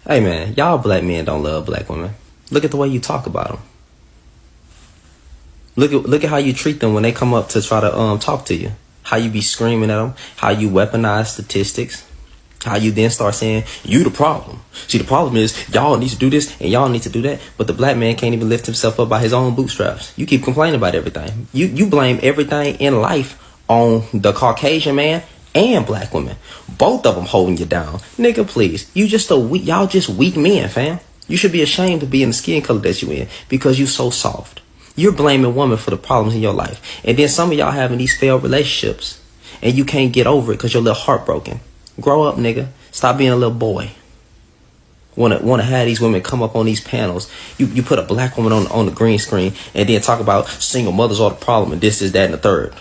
Hey man, y'all black men don't love black women. Look at the way you talk about them. Look at how you treat them when they come up to try to talk to you. How you be screaming at them. How you weaponize statistics. How you then start saying, you the problem. See, the problem is y'all need to do this and y'all need to do that. But the black man can't even lift himself up by his own bootstraps. You keep complaining about everything. You blame everything in life on the Caucasian man and black women. Both of them holding you down. Nigga, please. Y'all just weak men, fam. You should be ashamed to be in the skin color that you in because you so soft. You're blaming women for the problems in your life. And then some of y'all having these failed relationships and you can't get over it because you're a little heartbroken. Grow up, nigga. Stop being a little boy. Wanna have these women come up on these panels. You put a black woman on the green screen and then talk about single mothers are the problem and this is that and the third.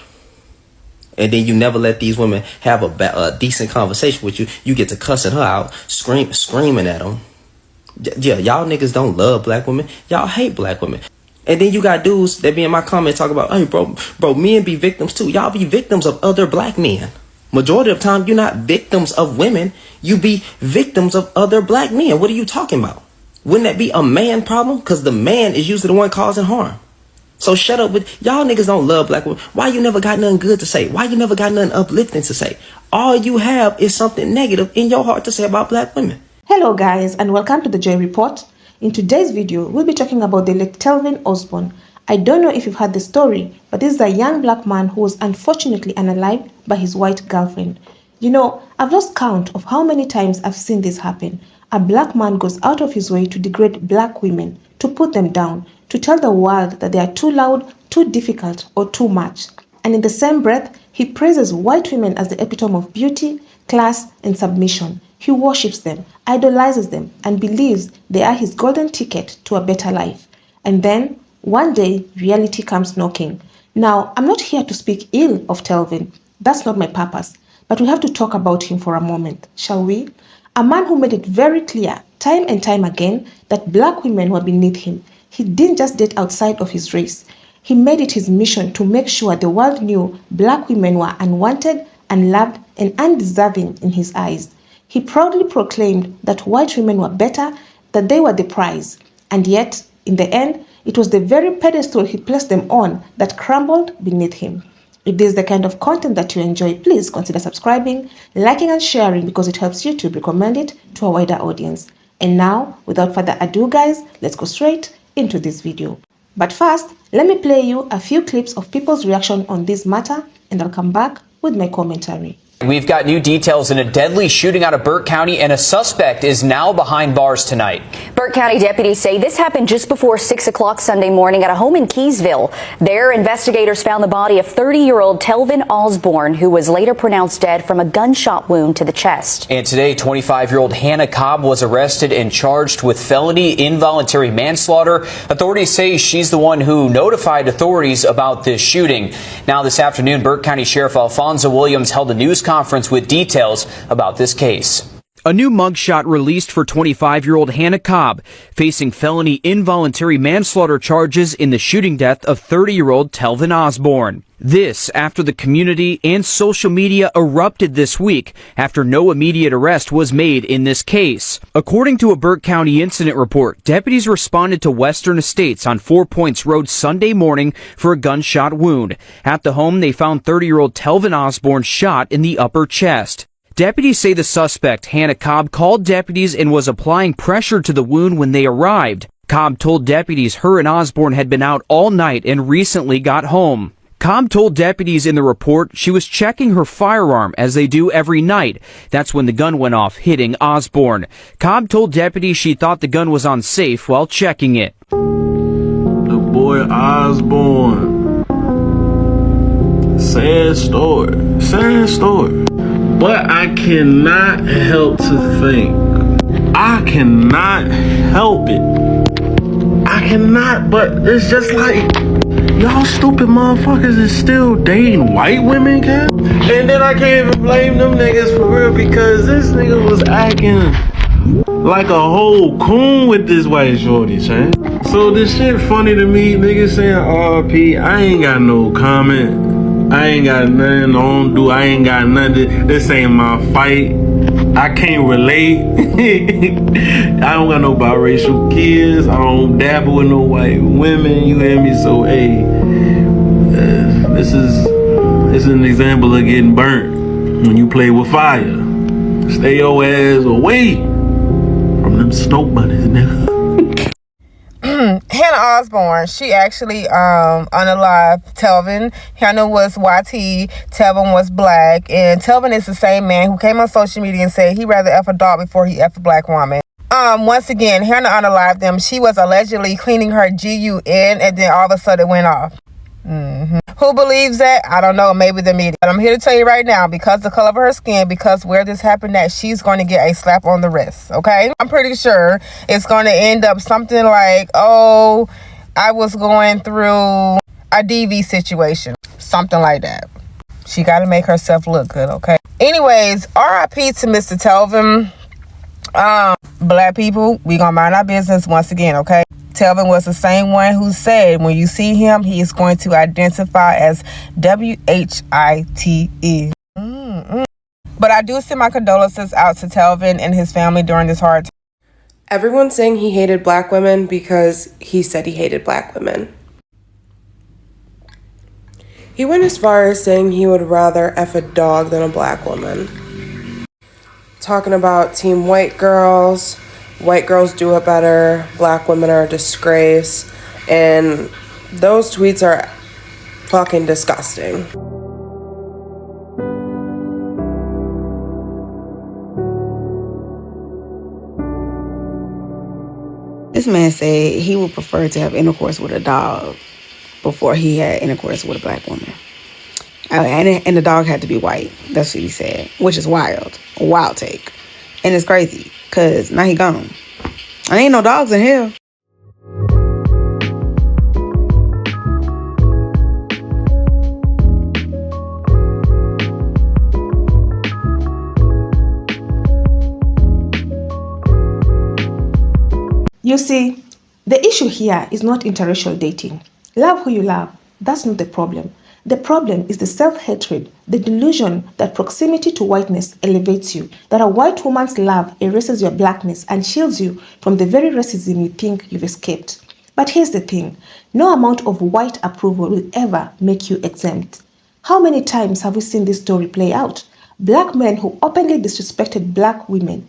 And then you never let these women have a decent conversation with you. You get to cussing her out, screaming at them. Yeah, y'all niggas don't love black women. Y'all hate black women. And then you got dudes that be in my comments talk about, hey, bro, men be victims too. Y'all be victims of other black men. Majority of the time, you're not victims of women. You be victims of other black men. What are you talking about? Wouldn't that be a man problem? Because the man is usually the one causing harm. So shut up with y'all niggas don't love black women. Why you never got nothing good to say? Why you never got nothing uplifting to say? All you have is something negative in your heart to say about black women. Hello guys and welcome to the Joy Report. In today's video, we'll be talking about the late Telvin Osborne. I don't know if you've heard the story, but this is a young black man who was unfortunately unalived by his white girlfriend. You know, I've lost count of how many times I've seen this happen. A black man goes out of his way to degrade black women, to put them down, to tell the world that they are too loud, too difficult, or too much. And in the same breath, he praises white women as the epitome of beauty, class, and submission. He worships them, idolizes them, and believes they are his golden ticket to a better life. And then, one day, reality comes knocking. Now, I'm not here to speak ill of Telvin. That's not my purpose. But we have to talk about him for a moment, shall we? A man who made it very clear, time and time again, that black women were beneath him. He didn't just date outside of his race. He made it his mission to make sure the world knew black women were unwanted, unloved, and undeserving in his eyes. He proudly proclaimed that white women were better, that they were the prize. And yet, in the end, it was the very pedestal he placed them on that crumbled beneath him. If this is the kind of content that you enjoy, please consider subscribing, liking and sharing because it helps YouTube recommend it to a wider audience. And now, without further ado guys, let's go straight into this video. But first, let me play you a few clips of people's reaction on this matter and I'll come back with my commentary. We've got new details in a deadly shooting out of Burke County, and a suspect is now behind bars tonight. Burke County deputies say this happened just before 6 o'clock Sunday morning at a home in Keysville. There, investigators found the body of 30-year-old Telvin Osborne, who was later pronounced dead from a gunshot wound to the chest. And today, 25-year-old Hannah Cobb was arrested and charged with felony involuntary manslaughter. Authorities say she's the one who notified authorities about this shooting. Now, this afternoon, Burke County Sheriff Alfonso Williams held a news conference with details about this case. A new mugshot released for 25-year-old Hannah Cobb, facing felony involuntary manslaughter charges in the shooting death of 30-year-old Telvin Osborne. This after the community and social media erupted this week after no immediate arrest was made in this case. According to a Burke County incident report, deputies responded to Western Estates on 4 Points Road Sunday morning for a gunshot wound. At the home, they found 30-year-old Telvin Osborne shot in the upper chest. Deputies say the suspect, Hannah Cobb, called deputies and was applying pressure to the wound when they arrived. Cobb told deputies her and Osborne had been out all night and recently got home. Cobb told deputies in the report she was checking her firearm as they do every night. That's when the gun went off, hitting Osborne. Cobb told deputies she thought the gun was on safe while checking it. The boy Osborne. Sad story. Sad story. But I cannot help to think. I cannot help it. I cannot, but it's just like, y'all stupid motherfuckers is still dating white women, kid? And then I can't even blame them niggas for real because this nigga was acting like a whole coon with this white shorty, man. So this shit funny to me, niggas saying RP, I ain't got no comment. I ain't got nothing on do. I ain't got nothing. This ain't my fight. I can't relate. I don't got no biracial kids. I don't dabble with no white women. You hear me? So hey, this is an example of getting burnt when you play with fire. Stay your ass away from them snow bunnies, nigga. Hannah Osborne, she actually unalived Telvin. Hannah was YT, Telvin was black, and Telvin is the same man who came on social media and said he'd rather F a dog before he F a black woman. Once again, Hannah unalived them. She was allegedly cleaning her GUN, and then all of a sudden it went off. Who believes that? I don't know. Maybe the media. But I'm here to tell you right now, because the color of her skin, because where this happened at, she's going to get a slap on the wrist. Okay? I'm pretty sure it's going to end up something like, oh, I was going through a DV situation. Something like that. She got to make herself look good. Okay? Anyways, RIP to Mr. Telvin. Black people, we gonna mind our business once again. Okay? Telvin was the same one who said when you see him, he is going to identify as WHITE. But I do send my condolences out to Telvin and his family during this hard time. Everyone's saying he hated black women because he said he hated black women. He went as far as saying he would rather F a dog than a black woman. Talking about team white girls do it better, black women are a disgrace, and those tweets are fucking disgusting. This man said he would prefer to have intercourse with a dog before he had intercourse with a black woman. And the dog had to be white. That's what he said, which is wild. A wild take. And it's crazy, because now he gone. There ain't no dogs in here. You see, the issue here is not interracial dating. Love who you love. That's not the problem. The problem is the self-hatred, the delusion that proximity to whiteness elevates you, that a white woman's love erases your blackness and shields you from the very racism you think you've escaped. But here's the thing, no amount of white approval will ever make you exempt. How many times have we seen this story play out? Black men who openly disrespected black women,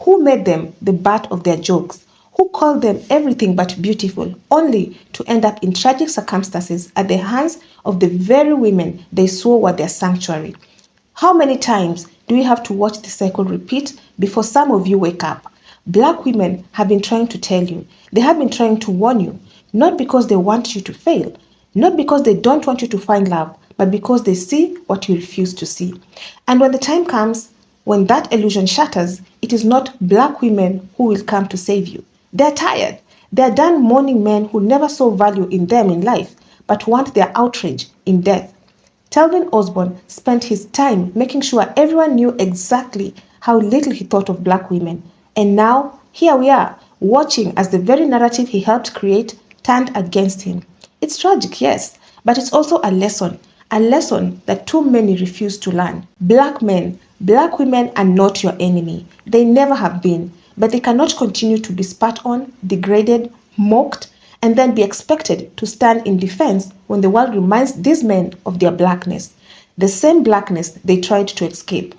who made them the butt of their jokes, who called them everything but beautiful, only to end up in tragic circumstances at the hands of the very women they swore were their sanctuary. How many times do we have to watch the cycle repeat before some of you wake up? Black women have been trying to tell you, they have been trying to warn you, not because they want you to fail, not because they don't want you to find love, but because they see what you refuse to see. And when the time comes, when that illusion shatters, it is not black women who will come to save you. They're tired. They're done mourning men who never saw value in them in life, but want their outrage in death. Telvin Osborne spent his time making sure everyone knew exactly how little he thought of black women. And now, here we are, watching as the very narrative he helped create turned against him. It's tragic, yes, but it's also a lesson that too many refuse to learn. Black men, black women are not your enemy. They never have been. But they cannot continue to be spat on, degraded, mocked, and then be expected to stand in defense when the world reminds these men of their blackness, the same blackness they tried to escape.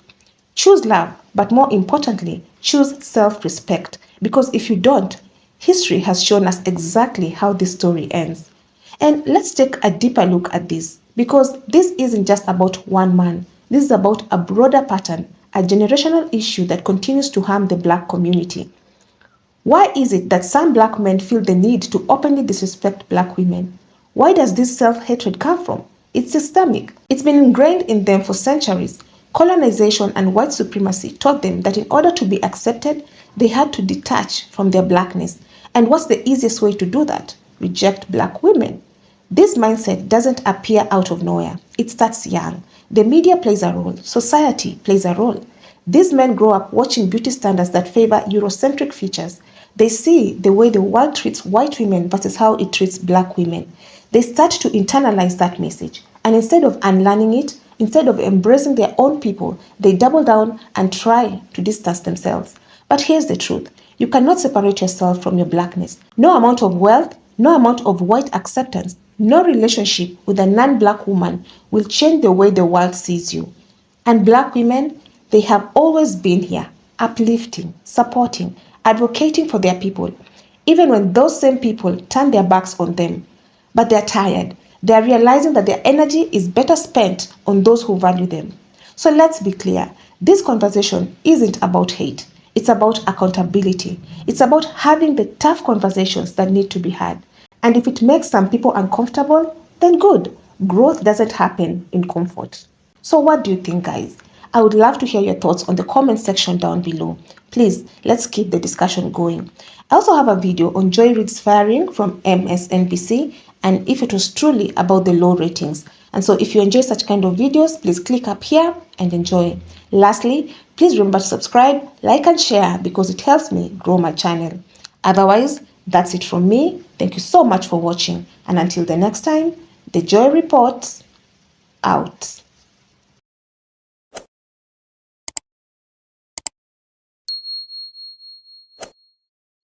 Choose love, but more importantly, choose self-respect, because if you don't, history has shown us exactly how this story ends. And let's take a deeper look at this, because this isn't just about one man. This is about a broader pattern, a generational issue that continues to harm the black community. Why is it that some black men feel the need to openly disrespect black women? Why does this self-hatred come from? It's systemic. It's been ingrained in them for centuries. Colonization and white supremacy taught them that in order to be accepted, they had to detach from their blackness. And what's the easiest way to do that? Reject black women. This mindset doesn't appear out of nowhere. It starts young. The media plays a role. Society plays a role. These men grow up watching beauty standards that favor Eurocentric features. They see the way the world treats white women versus how it treats black women. They start to internalize that message. And instead of unlearning it Instead of embracing their own people, they double down and try to distance themselves. But here's the truth. You cannot separate yourself from your blackness. No amount of wealth, no amount of white acceptance, no relationship with a non-black woman will change the way the world sees you. And black women, they have always been here, uplifting, supporting, advocating for their people, even when those same people turn their backs on them. But they're tired. They're realizing that their energy is better spent on those who value them. So let's be clear. This conversation isn't about hate. It's about accountability. It's about having the tough conversations that need to be had. And if it makes some people uncomfortable, then good. Growth doesn't happen in comfort. So what do you think, guys? I would love to hear your thoughts on the comment section down below. Please, let's keep the discussion going. I also have a video on Joy Reid's firing from MSNBC and if it was truly about the low ratings. And so if you enjoy such kind of videos, please click up here and enjoy. Lastly, please remember to subscribe, like and share because it helps me grow my channel. Otherwise, that's it from me. Thank you so much for watching. And until the next time, the Joy Report out.